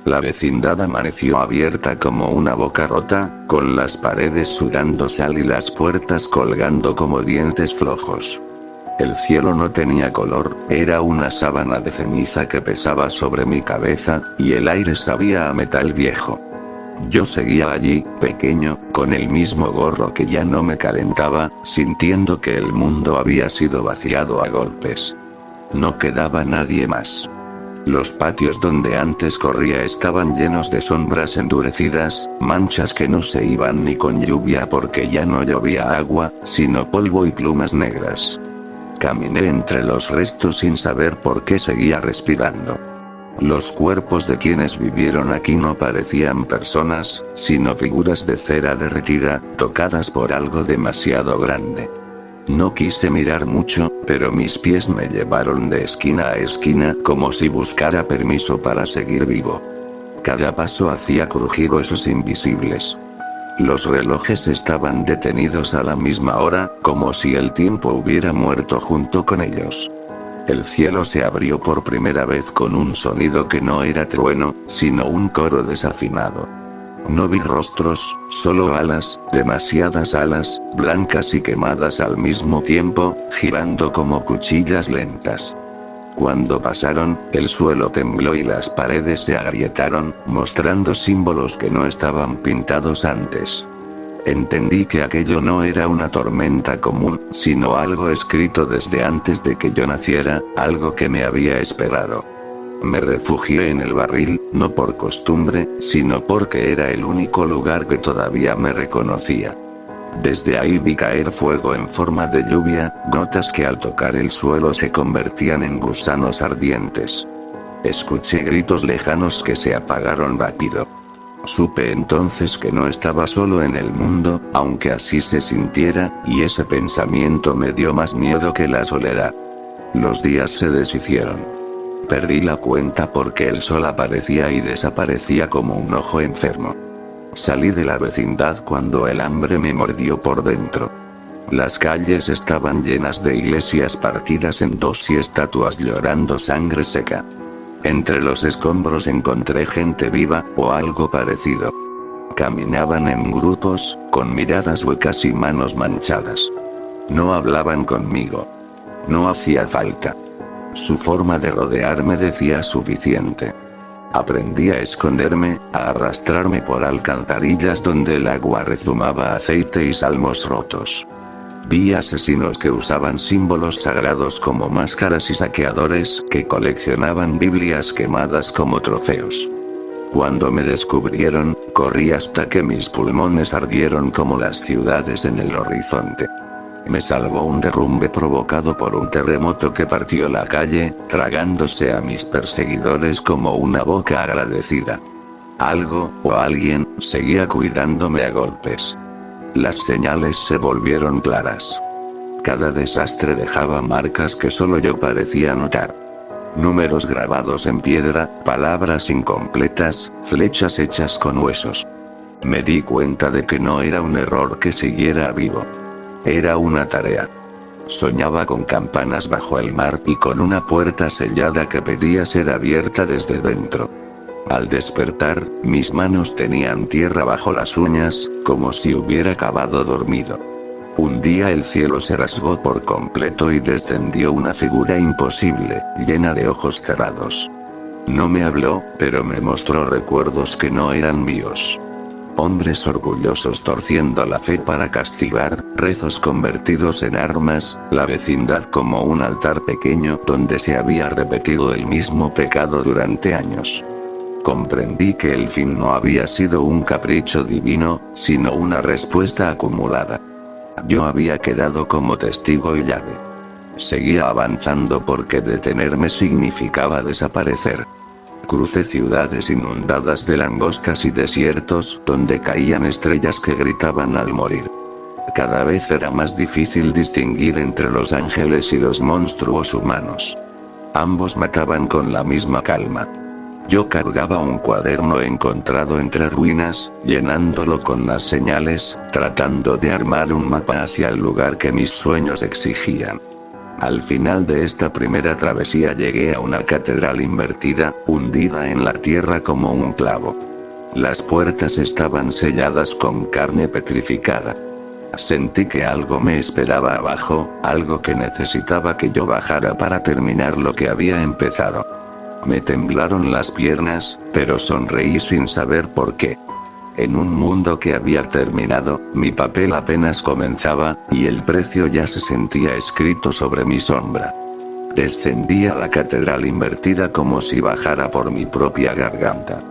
La vecindad amaneció abierta como una boca rota, con las paredes sudando sal y las puertas colgando como dientes flojos. El cielo no tenía color, era una sábana de ceniza que pesaba sobre mi cabeza, y el aire sabía a metal viejo. Yo seguía allí, pequeño, con el mismo gorro que ya no me calentaba, sintiendo que el mundo había sido vaciado a golpes. No quedaba nadie más. Los patios donde antes corría estaban llenos de sombras endurecidas, manchas que no se iban ni con lluvia porque ya no llovía agua, sino polvo y plumas negras. Caminé entre los restos sin saber por qué seguía respirando. Los cuerpos de quienes vivieron aquí no parecían personas, sino figuras de cera derretida, tocadas por algo demasiado grande. No quise mirar mucho, pero mis pies me llevaron de esquina a esquina como si buscara permiso para seguir vivo. Cada paso hacía crujir huesos invisibles. Los relojes estaban detenidos a la misma hora, como si el tiempo hubiera muerto junto con ellos. El cielo se abrió por primera vez con un sonido que no era trueno, sino un coro desafinado. No vi rostros, solo alas, demasiadas alas, blancas y quemadas al mismo tiempo, girando como cuchillas lentas. Cuando pasaron, el suelo tembló y las paredes se agrietaron, mostrando símbolos que no estaban pintados antes. Entendí que aquello no era una tormenta común, sino algo escrito desde antes de que yo naciera, algo que me había esperado. Me refugié en el barril, no por costumbre, sino porque era el único lugar que todavía me reconocía. Desde ahí vi caer fuego en forma de lluvia, gotas que al tocar el suelo se convertían en gusanos ardientes. Escuché gritos lejanos que se apagaron rápido. Supe entonces que no estaba solo en el mundo, aunque así se sintiera, y ese pensamiento me dio más miedo que la soledad. Los días se deshicieron. Perdí la cuenta porque el sol aparecía y desaparecía como un ojo enfermo. Salí de la vecindad cuando el hambre me mordió por dentro. Las calles estaban llenas de iglesias partidas en dos y estatuas llorando sangre seca. Entre los escombros encontré gente viva, o algo parecido. Caminaban en grupos, con miradas huecas y manos manchadas. No hablaban conmigo. No hacía falta. Su forma de rodearme decía suficiente. Aprendí a esconderme, a arrastrarme por alcantarillas donde el agua rezumaba aceite y salmos rotos. Vi asesinos que usaban símbolos sagrados como máscaras y saqueadores que coleccionaban Biblias quemadas como trofeos. Cuando me descubrieron, corrí hasta que mis pulmones ardieron como las ciudades en el horizonte. Me salvó un derrumbe provocado por un terremoto que partió la calle, tragándose a mis perseguidores como una boca agradecida. Algo, o alguien, seguía cuidándome a golpes. Las señales se volvieron claras. Cada desastre dejaba marcas que solo yo parecía notar. Números grabados en piedra, palabras incompletas, flechas hechas con huesos. Me di cuenta de que no era un error que siguiera vivo. Era una tarea. Soñaba con campanas bajo el mar y con una puerta sellada que pedía ser abierta desde dentro. Al despertar, mis manos tenían tierra bajo las uñas, como si hubiera acabado dormido. Un día el cielo se rasgó por completo y descendió una figura imposible, llena de ojos cerrados. No me habló, pero me mostró recuerdos que no eran míos. Hombres orgullosos torciendo la fe para castigar, rezos convertidos en armas, la vecindad como un altar pequeño donde se había repetido el mismo pecado durante años. Comprendí que el fin no había sido un capricho divino, sino una respuesta acumulada. Yo había quedado como testigo y llave. Seguía avanzando porque detenerme significaba desaparecer. Crucé ciudades inundadas de langostas y desiertos donde caían estrellas que gritaban al morir. Cada vez era más difícil distinguir entre los ángeles y los monstruos humanos. Ambos mataban con la misma calma. Yo cargaba un cuaderno encontrado entre ruinas, llenándolo con las señales, tratando de armar un mapa hacia el lugar que mis sueños exigían. Al final de esta primera travesía llegué a una catedral invertida, hundida en la tierra como un clavo. Las puertas estaban selladas con carne petrificada. Sentí que algo me esperaba abajo, algo que necesitaba que yo bajara para terminar lo que había empezado. Me temblaron las piernas, pero sonreí sin saber por qué. En un mundo que había terminado, mi papel apenas comenzaba, y el precio ya se sentía escrito sobre mi sombra. Descendí a la catedral invertida como si bajara por mi propia garganta.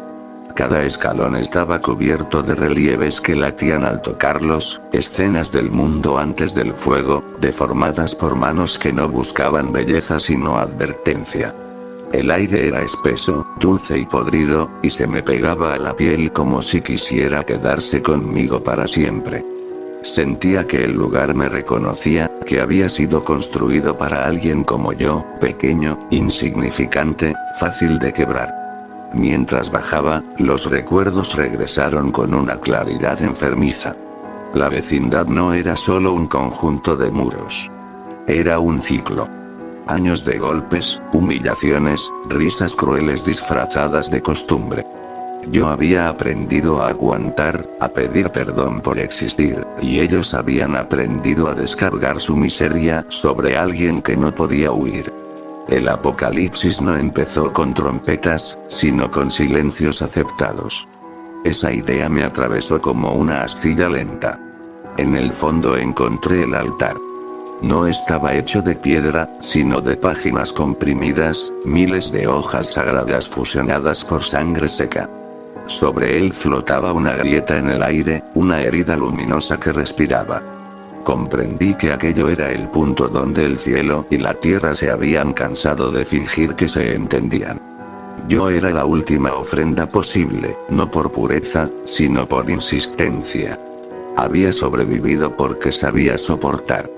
Cada escalón estaba cubierto de relieves que latían al tocarlos, escenas del mundo antes del fuego, deformadas por manos que no buscaban belleza sino advertencia. El aire era espeso, dulce y podrido, y se me pegaba a la piel como si quisiera quedarse conmigo para siempre. Sentía que el lugar me reconocía, que había sido construido para alguien como yo, pequeño, insignificante, fácil de quebrar. Mientras bajaba, los recuerdos regresaron con una claridad enfermiza. La vecindad no era solo un conjunto de muros. Era un ciclo. Años de golpes, humillaciones, risas crueles disfrazadas de costumbre. Yo había aprendido a aguantar, a pedir perdón por existir, y ellos habían aprendido a descargar su miseria sobre alguien que no podía huir. El apocalipsis no empezó con trompetas, sino con silencios aceptados. Esa idea me atravesó como una astilla lenta. En el fondo encontré el altar. No estaba hecho de piedra, sino de páginas comprimidas, miles de hojas sagradas fusionadas por sangre seca. Sobre él flotaba una grieta en el aire, una herida luminosa que respiraba. Comprendí que aquello era el punto donde el cielo y la tierra se habían cansado de fingir que se entendían. Yo era la última ofrenda posible, no por pureza, sino por insistencia. Había sobrevivido porque sabía soportar.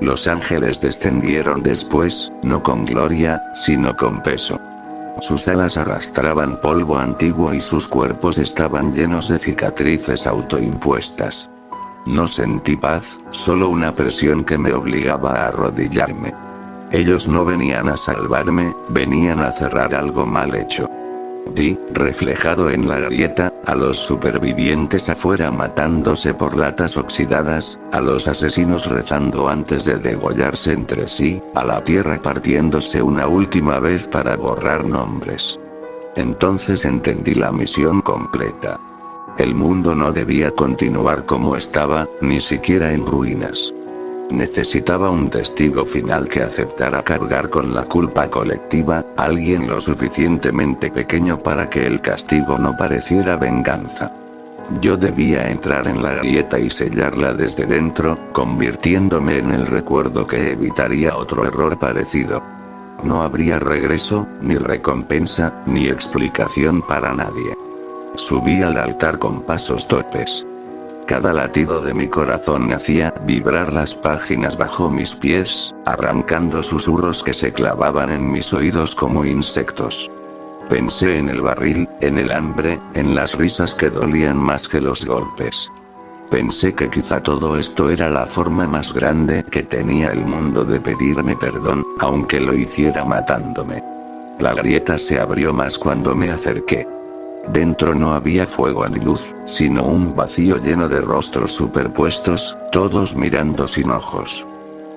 Los ángeles descendieron después, no con gloria, sino con peso. Sus alas arrastraban polvo antiguo y sus cuerpos estaban llenos de cicatrices autoimpuestas. No sentí paz, solo una presión que me obligaba a arrodillarme. Ellos no venían a salvarme, venían a cerrar algo mal hecho. Vi, reflejado en la grieta, a los supervivientes afuera matándose por latas oxidadas, a los asesinos rezando antes de degollarse entre sí, a la tierra partiéndose una última vez para borrar nombres. Entonces entendí la misión completa. El mundo no debía continuar como estaba, ni siquiera en ruinas. Necesitaba un testigo final que aceptara cargar con la culpa colectiva, alguien lo suficientemente pequeño para que el castigo no pareciera venganza. Yo debía entrar en la grieta y sellarla desde dentro, convirtiéndome en el recuerdo que evitaría otro error parecido. No habría regreso, ni recompensa, ni explicación para nadie. Subí al altar con pasos torpes. Cada latido de mi corazón hacía vibrar las páginas bajo mis pies, arrancando susurros que se clavaban en mis oídos como insectos. Pensé en el barril, en el hambre, en las risas que dolían más que los golpes. Pensé que quizá todo esto era la forma más grande que tenía el mundo de pedirme perdón, aunque lo hiciera matándome. La grieta se abrió más cuando me acerqué. Dentro no había fuego ni luz, sino un vacío lleno de rostros superpuestos, todos mirando sin ojos.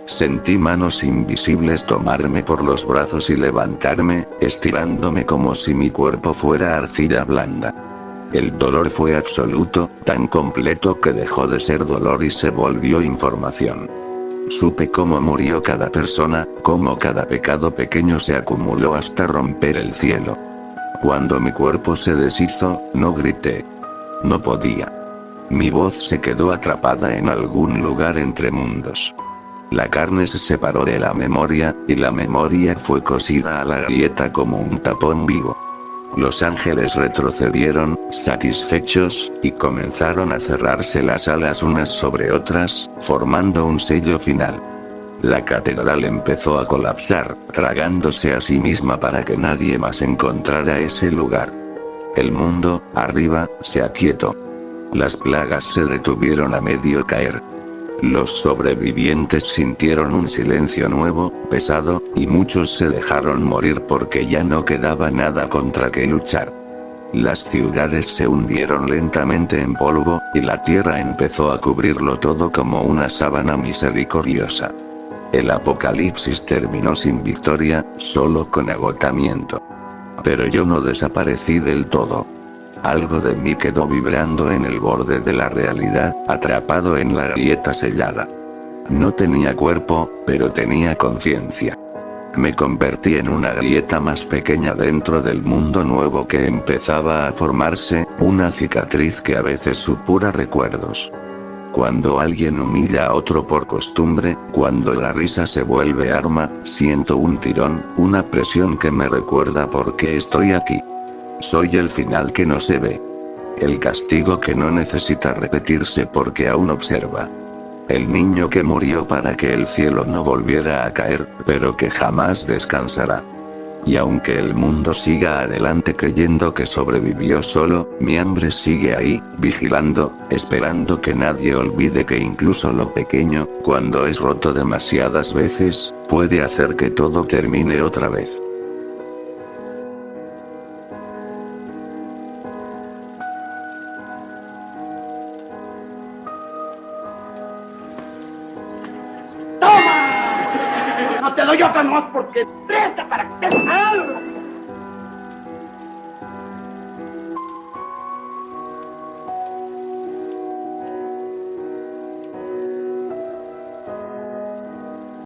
Sentí manos invisibles tomarme por los brazos y levantarme, estirándome como si mi cuerpo fuera arcilla blanda. El dolor fue absoluto, tan completo que dejó de ser dolor y se volvió información. Supe cómo murió cada persona, cómo cada pecado pequeño se acumuló hasta romper el cielo. Cuando mi cuerpo se deshizo, no grité. No podía. Mi voz se quedó atrapada en algún lugar entre mundos. La carne se separó de la memoria, y la memoria fue cosida a la grieta como un tapón vivo. Los ángeles retrocedieron, satisfechos, y comenzaron a cerrarse las alas unas sobre otras, formando un sello final. La catedral empezó a colapsar, tragándose a sí misma para que nadie más encontrara ese lugar. El mundo, arriba, se aquietó. Las plagas se detuvieron a medio caer. Los sobrevivientes sintieron un silencio nuevo, pesado, y muchos se dejaron morir porque ya no quedaba nada contra que luchar. Las ciudades se hundieron lentamente en polvo, y la tierra empezó a cubrirlo todo como una sábana misericordiosa. El apocalipsis terminó sin victoria, solo con agotamiento. Pero yo no desaparecí del todo. Algo de mí quedó vibrando en el borde de la realidad, atrapado en la grieta sellada. No tenía cuerpo, pero tenía conciencia. Me convertí en una grieta más pequeña dentro del mundo nuevo que empezaba a formarse, una cicatriz que a veces supura recuerdos. Cuando alguien humilla a otro por costumbre, cuando la risa se vuelve arma, siento un tirón, una presión que me recuerda por qué estoy aquí. Soy el final que no se ve. El castigo que no necesita repetirse porque aún observa. El niño que murió para que el cielo no volviera a caer, pero que jamás descansará. Y aunque el mundo siga adelante creyendo que sobrevivió solo, mi hambre sigue ahí, vigilando, esperando que nadie olvide que incluso lo pequeño, cuando es roto demasiadas veces, puede hacer que todo termine otra vez. ¡Toma! No te doy otra nomás porque presta para que te algo.